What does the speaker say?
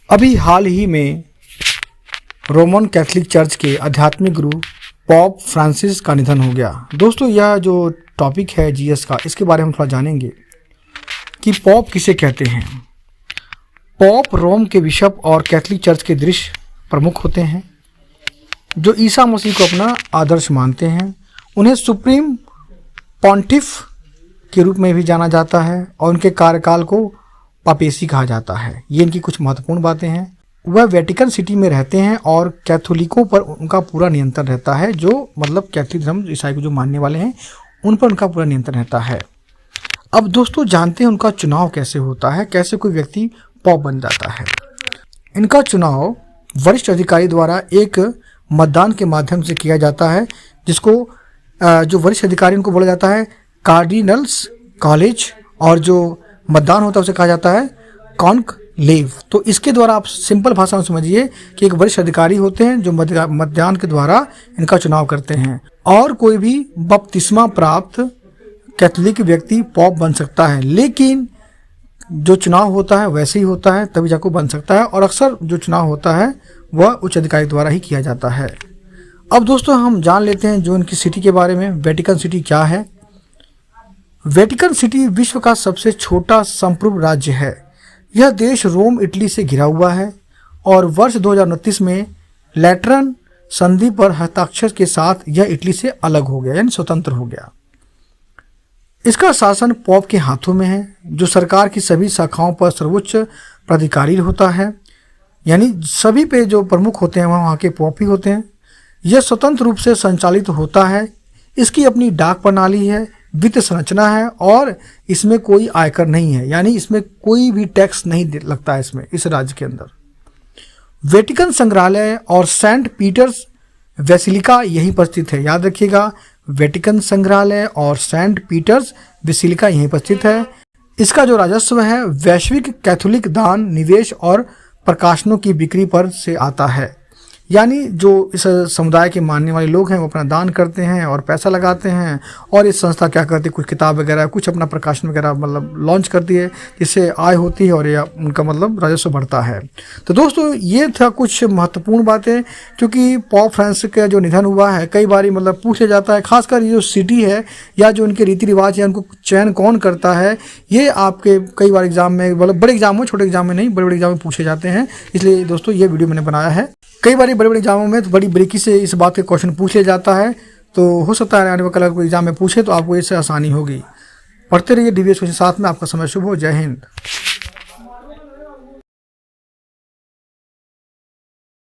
अभी हाल ही में Roman Catholic church के आध्यात्मिक गुरु पॉप फ्रांसिस का निधन हो गया। दोस्तों, यह जो टॉपिक है जीएस का, इसके बारे में थोड़ा जानेंगे कि पॉप किसे कहते हैं। पॉप रोम के बिशप और कैथोलिक चर्च के दृश्य प्रमुख होते हैं जो ईसा मसीह को अपना आदर्श मानते हैं। उन्हें सुप्रीम पॉन्टिफ के रूप में भी जाना जाता है और उनके कार्यकाल को पापेसी कहा जाता है। ये इनकी कुछ महत्वपूर्ण बातें हैं। वह वेटिकन सिटी में रहते हैं और कैथोलिकों पर उनका पूरा नियंत्रण रहता है, जो मतलब कैथोलिक धर्म ईसाई को जो मानने वाले हैं उन पर उनका पूरा नियंत्रण रहता है। अब दोस्तों, जानते हैं उनका चुनाव कैसे होता है, कैसे कोई व्यक्ति पॉप बन जाता है। इनका चुनाव वरिष्ठ अधिकारी द्वारा एक मतदान के माध्यम से किया जाता है, जिसको जो वरिष्ठ अधिकारी उनको बोला जाता है कार्डिनल्स कॉलेज, और जो मतदान होता है उसे कहा जाता है कॉन्क्लेव। तो इसके द्वारा आप सिंपल भाषा में समझिए कि एक वरिष्ठ अधिकारी होते हैं जो मतदान के द्वारा इनका चुनाव करते हैं, और कोई भी बपतिस्मा प्राप्त कैथोलिक व्यक्ति पॉप बन सकता है। लेकिन जो चुनाव होता है वैसे ही होता है, तभी जाकर बन सकता है, और अक्सर जो चुनाव होता है वह उच्च अधिकारी द्वारा ही किया जाता है। अब दोस्तों, हम जान लेते हैं जो इनकी सिटी के बारे में। वेटिकन सिटी क्या है? वेटिकन सिटी विश्व का सबसे छोटा संप्रभु राज्य है। यह देश रोम इटली से घिरा हुआ है और वर्ष 2029 में लैटरन संधि पर हस्ताक्षर के साथ यह इटली से अलग हो गया, यानी स्वतंत्र हो गया। इसका शासन पॉप के हाथों में है, जो सरकार की सभी शाखाओं पर सर्वोच्च प्राधिकारी होता है, यानी सभी पे जो प्रमुख होते हैं वहाँ के पॉप ही होते हैं। यह स्वतंत्र रूप से संचालित होता है। इसकी अपनी डाक प्रणाली है, वित्त संरचना है, और इसमें कोई आयकर नहीं है, यानी इसमें कोई भी टैक्स नहीं लगता है इसमें, इस राज्य के अंदर। वेटिकन संग्रहालय और सेंट पीटर्स बेसिलिका यहीं पर स्थित है। याद रखिएगा, वेटिकन संग्रहालय और सेंट पीटर्स बेसिलिका यहीं पर स्थित है। इसका जो राजस्व है वैश्विक कैथोलिक दान, निवेश और प्रकाशनों की बिक्री पर से आता है। यानी जो इस समुदाय के मानने वाले लोग हैं वो अपना दान करते हैं और पैसा लगाते हैं, और इस संस्था क्या करती है, कुछ किताब वगैरह, कुछ अपना प्रकाशन वगैरह मतलब लॉन्च करती है, जिससे आय होती है और ये उनका मतलब राजस्व बढ़ता है। तो दोस्तों, ये था कुछ महत्वपूर्ण बातें, क्योंकि पॉप फ्रांसिस का जो निधन हुआ है कई बार मतलब पूछा जाता है, खासकर ये जो सिटी है या जो उनके रीति रिवाज है उनको चयन कौन करता है, ये आपके कई बार एग्जाम में, मतलब बड़े एग्जाम में, छोटे एग्जाम में नहीं, बड़े बड़े एग्जाम में पूछे जाते हैं। इसलिए दोस्तों ये वीडियो मैंने बनाया है। कई बार बड़े बड़े एग्जामों में तो बड़ी बारीकी से इस बात के क्वेश्चन पूछ लिया जाता है, तो हो सकता है आने वाले कल को एग्जाम में पूछे तो आपको इससे आसानी होगी। पढ़ते रहिए DVS के साथ में। आपका समय शुभ हो। जय हिंद।